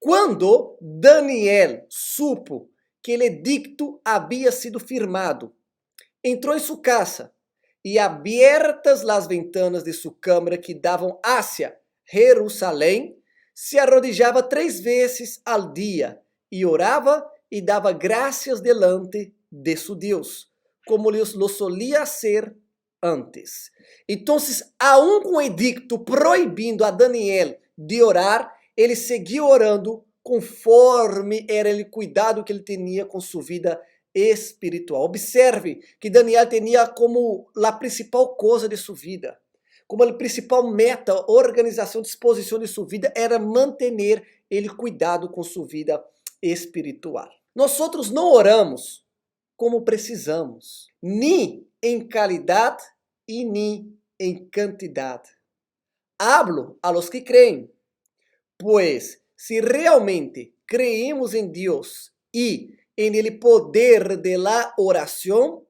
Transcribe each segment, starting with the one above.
Quando Daniel supo que o edicto havia sido firmado, entrou em sua casa e, abertas as ventanas de sua câmara que davam hacia Jerusalém, se arrodillava 3 vezes al dia e orava e dava graças delante de su Deus, como lo solía hacer antes. Então, aún com o edicto proibindo a Daniel de orar, ele seguiu orando conforme era o cuidado que ele tinha com sua vida espiritual. Observe que Daniel tinha como a principal coisa de sua vida, como a principal meta, organização, disposição de sua vida era manter ele cuidado com sua vida espiritual. Nós outros não oramos como precisamos, nem em qualidade e nem em quantidade. Hablo a los que creem, pois se realmente creemos em Deus e em el poder de la oração,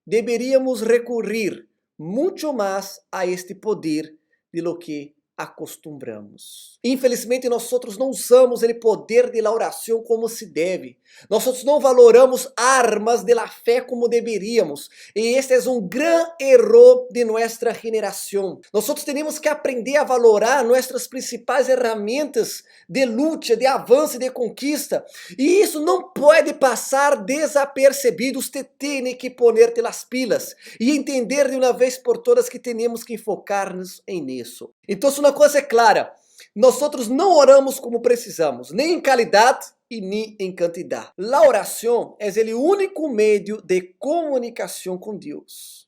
deveríamos recorrer muito mais a este poder de lo que acostumbramos. Infelizmente, nós outros não usamos o poder de la oração como se deve. Nós outros não valoramos armas de la fé como deveríamos. E este é um grande erro de nossa geração. Nós outros temos que aprender a valorar nossas principais ferramentas de luta, de avanço e de conquista. E isso não pode passar desapercebido. Você tem que poner-te las pilas e entender de uma vez por todas que temos que enfocar-nos nisso. Então, uma coisa é clara, nós outros não oramos como precisamos, nem em qualidade e nem em quantidade. A oração é o único meio de comunicação com Deus.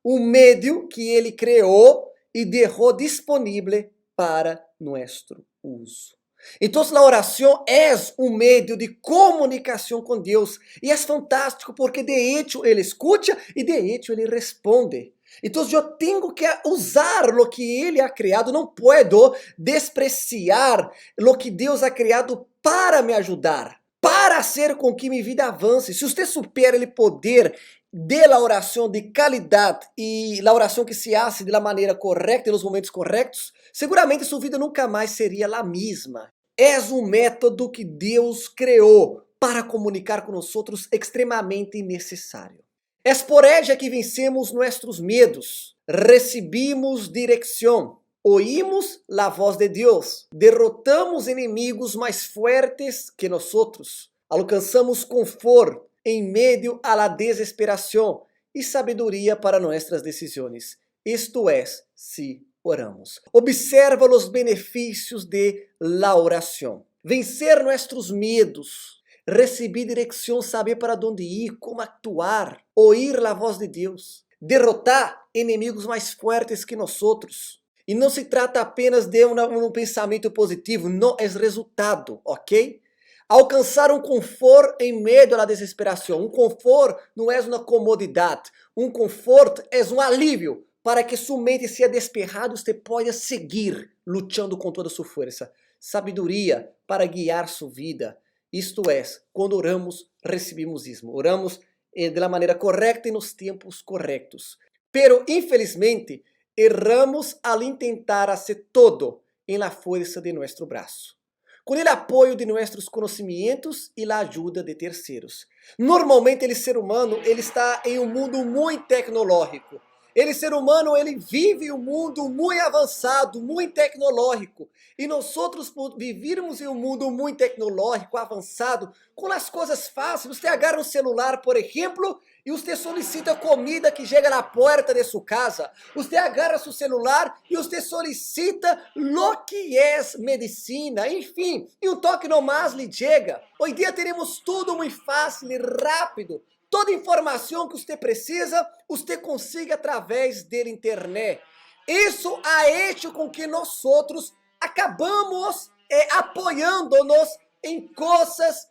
Um meio que Ele criou e deixou disponível para nosso uso. Então, a oração é um meio de comunicação com Deus e é fantástico porque de hecho Ele escuta e de hecho Ele responde. Então, eu tenho que usar o que Ele ha criado, não posso despreciar o que Deus ha criado para me ajudar, para fazer com que minha vida avance. Se você supera o poder de la oração de qualidade e la oração que se hace de la maneira correta e nos momentos corretos, seguramente sua vida nunca mais seria a mesma. É um método que Deus criou para comunicar com nós outros extremamente necessário. É por ella que vencemos nossos medos, recebimos direção, oímos a voz de Deus, derrotamos inimigos mais fortes que nós outros, alcançamos conforto em meio à la desesperação e sabedoria para nossas decisões. Isto é, se oramos. Observa os benefícios de la oração. Vencer nossos medos, receber direção, saber para onde ir, como actuar, ouvir a voz de Deus, derrotar inimigos mais fortes que nós outros. E não se trata apenas de um pensamento positivo, não é resultado, ok? Alcançar um conforto em meio à desesperação. Um conforto não é uma comodidade, um conforto é um alívio para que sua mente seja despejada e você possa seguir lutando com toda a sua força. Sabedoria para guiar sua vida. Isto é, quando oramos, recebemos isso. Oramos de maneira correta e nos tempos corretos. Pero, infelizmente, erramos al intentar fazer todo em la força de nosso braço, com o apoio de nossos conhecimentos e a ajuda de terceiros. Normalmente, o ser humano ele está em um mundo muito tecnológico. Ele, ser humano, ele vive um mundo muito avançado, muito tecnológico. E nós outros, por vivermos em um mundo muito tecnológico, avançado, com as coisas fáceis, você agarra um celular, por exemplo, e você solicita comida que chega na porta de sua casa. Você agarra seu celular e você solicita lo que é medicina, enfim, e um toque nomás lhe chega. Hoje dia teremos tudo muito fácil e rápido. Toda informação que você precisa, você consiga através da internet. Isso ha hecho com que nós outros acabamos apoiando-nos em coisas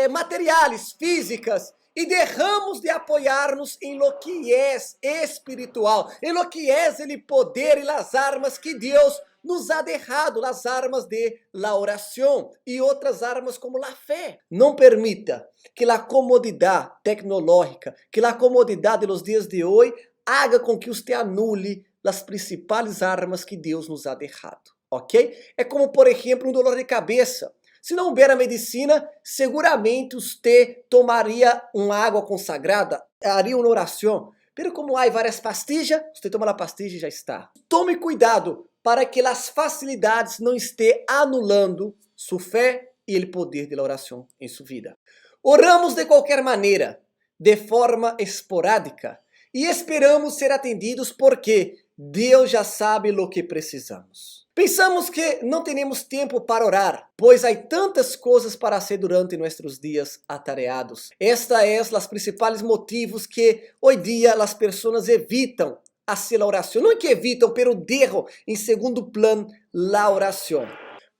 materiais, físicas, e deixamos de apoiar-nos em lo que é espiritual, em lo que é o poder e as armas que Deus nos ha deixado, as armas de la oração e outras armas como a fé. Não permita que a comodidade tecnológica, que a comodidade dos dias de hoje haga com que você anule as principais armas que Deus nos ha deixado, ok? É como, por exemplo, um dolor de cabeça. Se não houver a medicina, seguramente você tomaria uma água consagrada, haria uma oração. Pero como há várias pastilhas, você toma a pastilha e já está. Tome cuidado para que as facilidades não estejam anulando sua fé e o poder da oração em sua vida. Oramos de qualquer maneira, de forma esporádica, e esperamos ser atendidos porque Deus já sabe o que precisamos. Pensamos que não temos tempo para orar, pois há tantas coisas para hacer durante nossos dias atareados. Esta é os principais motivos que hoje dia as pessoas evitam hacer a oração. Não é que evitam, pero deixam em segundo plano a oração.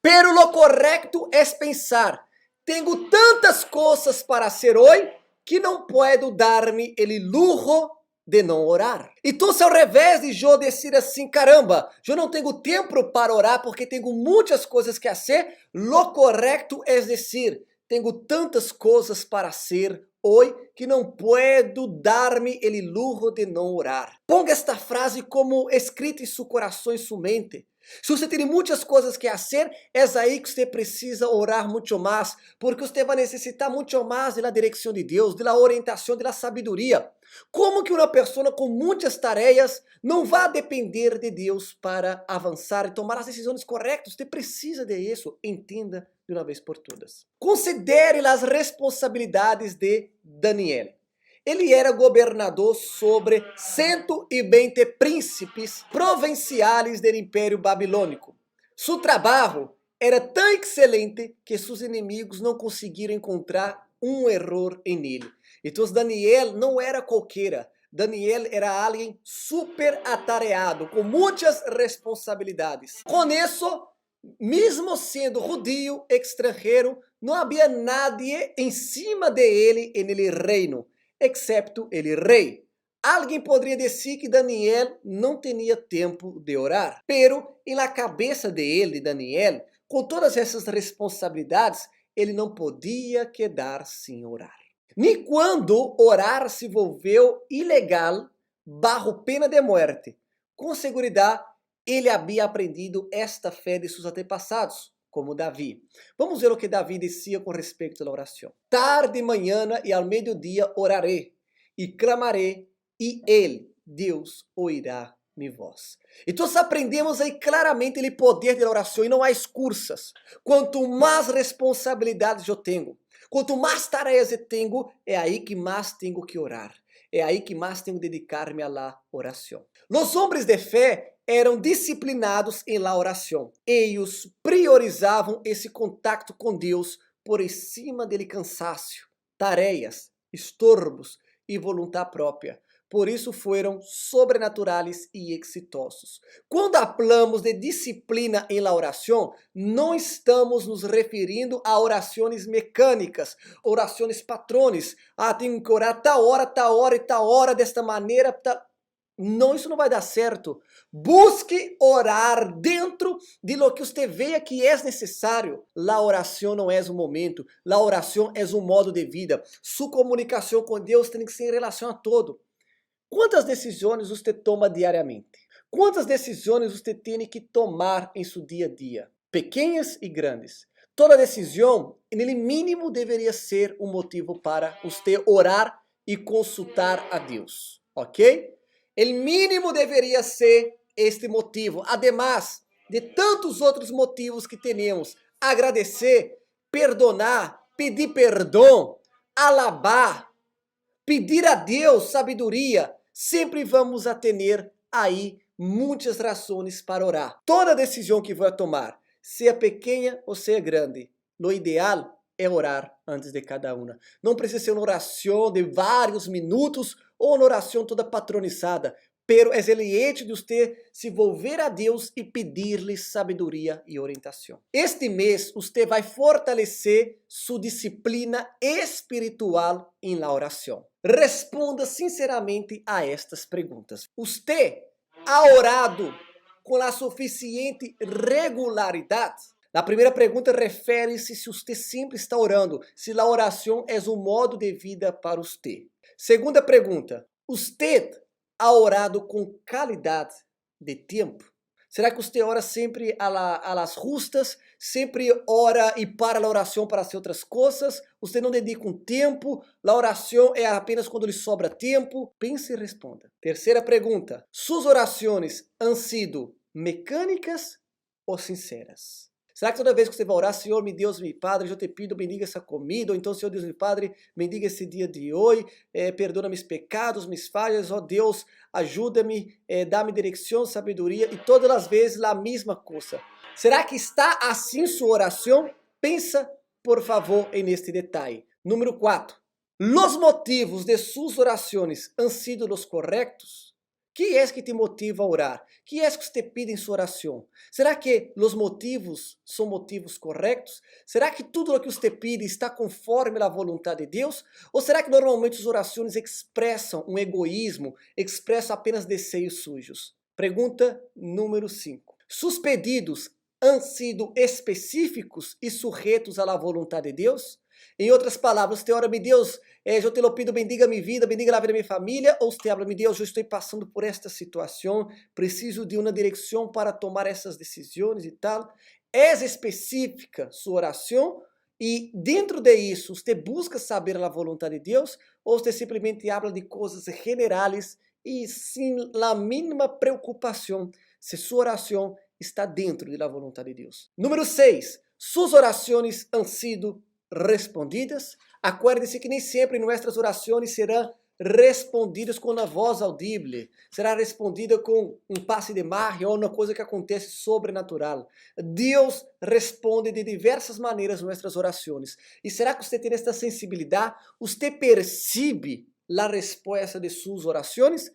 Pero lo correto é pensar, tenho tantas coisas para hacer hoje que não puedo dar-me el lujo de não orar. Então, ao revés de eu dizer assim, caramba, eu não tenho tempo para orar porque tenho muitas coisas que fazer, lo correto é dizer, tenho tantas coisas para hacer hoje que não puedo dar-me el lujo de não orar. Ponga esta frase como escrita em seu coração e sua mente. Se você tem muitas coisas que fazer, é aí que você precisa orar muito mais, porque você vai necessitar muito mais da direção de Deus, da orientação, da sabedoria. Como que uma pessoa com muitas tarefas não vai depender de Deus para avançar e tomar as decisões corretas? Você precisa de isso, entenda de uma vez por todas. Considere as responsabilidades de Daniel. Ele era governador sobre 120 príncipes provinciais do Império Babilônico. Seu trabalho era tão excelente que seus inimigos não conseguiram encontrar um erro nele. Então Daniel não era qualquer. Daniel era alguém super atareado, com muitas responsabilidades. Com isso, mesmo sendo judío, estrangeiro, não havia nadie em cima de ele no reino, excepto ele rei. Alguém poderia dizer que Daniel não tinha tempo de orar. Pero, em la cabeça de ele, Daniel, com todas essas responsabilidades, ele não podia quedar sem orar. Nem quando orar se volveu ilegal, bajo pena de morte. Com segurança, ele havia aprendido esta fé de seus antepassados, como Davi. Vamos ver o que Davi dizia com respeito à oração. Tarde, manhã e ao meio-dia orarei e clamarei, e ele, Deus, ouvirá minha voz. Então aprendemos aí claramente o poder da oração e não há excursas. Quanto mais responsabilidades eu tenho, quanto mais tarefas eu tenho, é aí que mais tenho que orar. É aí que mais tenho que dedicar-me à oração. Os homens de fé eram disciplinados em la oração. Eles priorizavam esse contato com Deus por cima dele cansaço, tarefas, estorbos e vontade própria. Por isso foram sobrenaturais e exitosos. Quando falamos de disciplina em la oração, não estamos nos referindo a orações mecânicas, orações patrones. Tenho que orar tal hora e tal hora, desta maneira. Não, isso não vai dar certo. Busque orar dentro de lo que você vê que é necessário. La oração não é um momento, la oração é um modo de vida. Sua comunicação com Deus tem que ser em relação a todo. Quantas decisões você toma diariamente? Quantas decisões você tem que tomar em seu dia a dia? Pequenas e grandes. Toda decisão, no mínimo, deveria ser um motivo para você orar e consultar a Deus. Ok? O mínimo deveria ser este motivo. Ademais de tantos outros motivos que temos. Agradecer, perdonar, pedir perdão, alabar, pedir a Deus sabedoria. Sempre vamos a ter aí muitas razões para orar. Toda decisão que vou tomar, seja pequena ou seja grande, o ideal é orar antes de cada uma. Não precisa ser uma oração de vários minutos ou uma oração toda patronizada, pero é o hecho de você se volver a Deus e pedir-lhe sabedoria e orientação. Este mês, você vai fortalecer sua disciplina espiritual em la oração. Responda sinceramente a estas perguntas. Você ha orado com a suficiente regularidade? A primeira pergunta refere-se se você sempre está orando, se a oração é um modo de vida para você. Segunda pergunta, você ha orado com qualidade de tempo? Será que você ora sempre a las justas? Sempre ora e para a oração para hacer outras coisas? Você não dedica um tempo? A oração é apenas quando lhe sobra tempo? Pense e responda. Terceira pergunta. Suas orações han sido mecânicas ou sinceras? Será que toda vez que você vai orar, Senhor, meu Deus, meu Padre, eu te pido, bendiga essa comida, ou então, Senhor Deus, meu Padre, bendiga esse dia de hoje, perdona meus pecados, minhas falhas, ó Deus, ajuda-me, dá-me direção, sabedoria, e todas as vezes a mesma coisa. Será que está assim sua oração? Pensa, por favor, neste detalhe. Número 4. Los motivos de suas orações han sido los correctos? Que é que te motiva a orar? Que é que você pede em sua oração? Será que os motivos são motivos corretos? Será que tudo o que você pede está conforme a vontade de Deus? Ou será que normalmente as orações expressam um egoísmo, expressam apenas desejos sujos? Pergunta número 5. Seus pedidos han sido específicos e sujeitos à vontade de Deus? Em outras palavras, você ora, meu Deus, eu te lo pido, bendiga minha vida, bendiga a vida da minha família, ou você habla, meu Deus, eu estou passando por esta situação, preciso de uma direção para tomar essas decisões e tal. É específica sua oração e dentro de isso, você busca saber a vontade de Deus ou você simplesmente habla de coisas generais e sem a mínima preocupação se sua oração está dentro da vontade de Deus? Número 6. Suas orações han sido respondidas? Acuérdese que nem sempre nossas orações serão respondidas com a voz audível, será respondida com um passe de magia ou uma coisa que acontece sobrenatural. Deus responde de diversas maneiras nossas orações. E será que você tem esta sensibilidade? Você percebe a resposta de suas orações?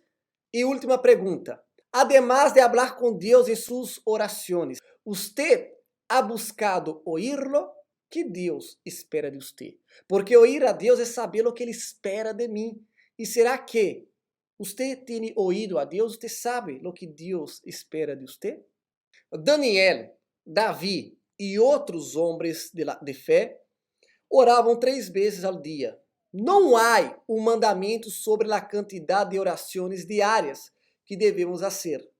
E última pergunta. Además de hablar com Deus em suas orações, você ha buscado oírlo? Que Deus espera de você? Porque ouvir a Deus é saber o que Ele espera de mim. E será que você tem ouído a Deus? Você sabe o que Deus espera de você? Daniel, Davi e outros homens de fé oravam 3 vezes ao dia. Não há um mandamento sobre a quantidade de orações diárias que devemos fazer.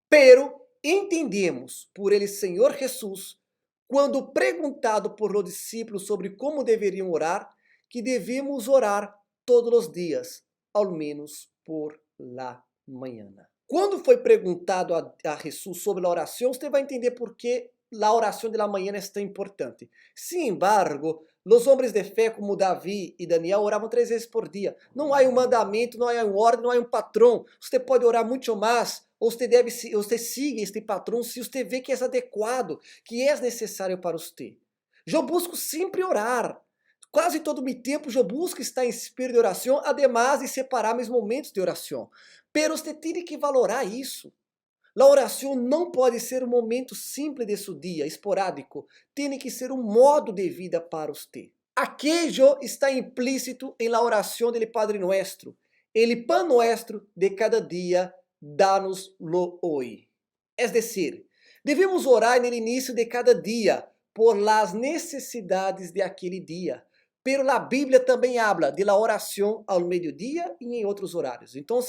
Pero entendemos por ele Senhor Jesus, quando perguntado por los discípulos sobre como deveriam orar, que devemos orar todos os dias, ao menos por la manhã. Quando foi perguntado a Jesus sobre a oração, você vai entender por que a oração de la manhã é tão importante. Sin embargo, os homens de fé como Davi e Daniel oravam 3 vezes por dia. Não há um mandamento, não há uma ordem, não há um patrão. Você pode orar muito mais, ou você siga este patrão se você vê que é adequado, que é necessário para você. Eu busco sempre orar. Quase todo o meu tempo eu busco estar em espírito de oração, además de separar meus momentos de oração. Pero você tem que valorar isso. A oração não pode ser um momento simples de seu dia, esporádico. Tem que ser um modo de vida para você. Aquello está implícito em la oração del Padre Nuestro. El pan nuestro de cada dia, danos-lo hoy. Es decir, devemos orar no início de cada dia por las necessidades de aquele dia. Pero a Bíblia também habla de la oração ao meio-dia e em outros horários. Então,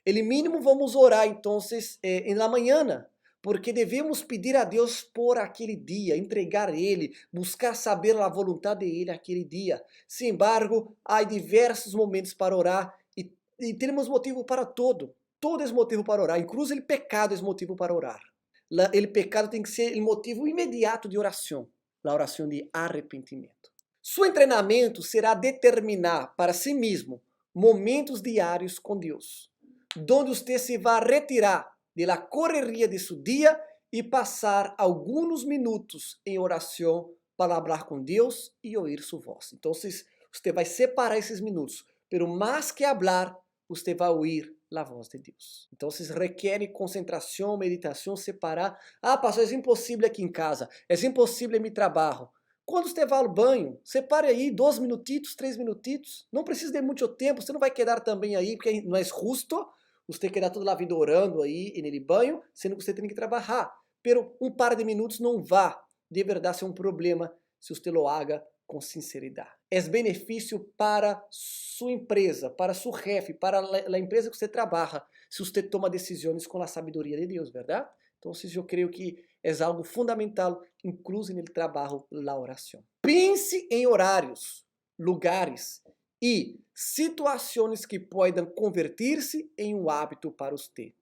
ele mínimo vamos orar então em la manhã, porque devemos pedir a Deus por aquele dia, entregar Ele, buscar saber a vontade dele aquele dia. Sin embargo, há diversos momentos para orar e temos motivo para todo. Todo é motivo para orar, inclusive o pecado é motivo para orar. O pecado tem que ser o motivo imediato de oração, a oração de arrependimento. Seu treinamento será determinar para si mesmo momentos diários com Deus, onde você se vai retirar da correria de seu dia e passar alguns minutos em oração para falar com Deus e ouvir sua voz. Então, você vai separar esses minutos, pero mais que falar, você vai ouvir a voz de Deus. Então, requer concentração, meditação, separar. Ah, pastor, é impossível aqui em casa, é impossível em meu trabalho. Quando você vai ao banho, separe aí 2 minutitos, 3 minutitos. Não precisa de muito tempo, você não vai quedar também aí, porque não é justo você quedar toda a vida orando aí nele banho, sendo que você tem que trabalhar. Pero um par de minutos não vá de verdade ser um problema se você lo haga com sinceridade. É benefício para sua empresa, para seu chefe, para a empresa que você trabalha, se você toma decisões com a sabedoria de Deus, verdade? Então, eu creio que é algo fundamental, incluso no trabalho, a oração. Pense em horários, lugares e situações que podem convertir-se em um hábito para você.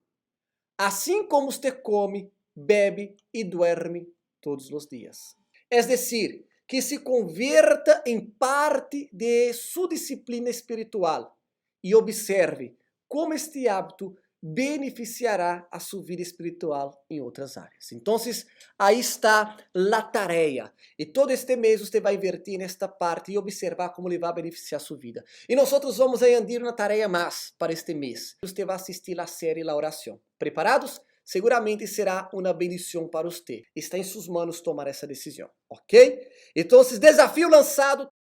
Assim como você come, bebe e duerme todos os dias. É decir, que se converta em parte de sua disciplina espiritual e observe como este hábito beneficiará a sua vida espiritual em outras áreas. Então, aí está a tarefa. E todo este mês você vai invertir nesta parte e observar como ele vai beneficiar a sua vida. E nós vamos añadir uma tarefa mais para este mês. Você vai assistir a série La Oração. Preparados? Seguramente será uma bendição para você. Está em suas mãos tomar essa decisão, ok? Então, desafio lançado.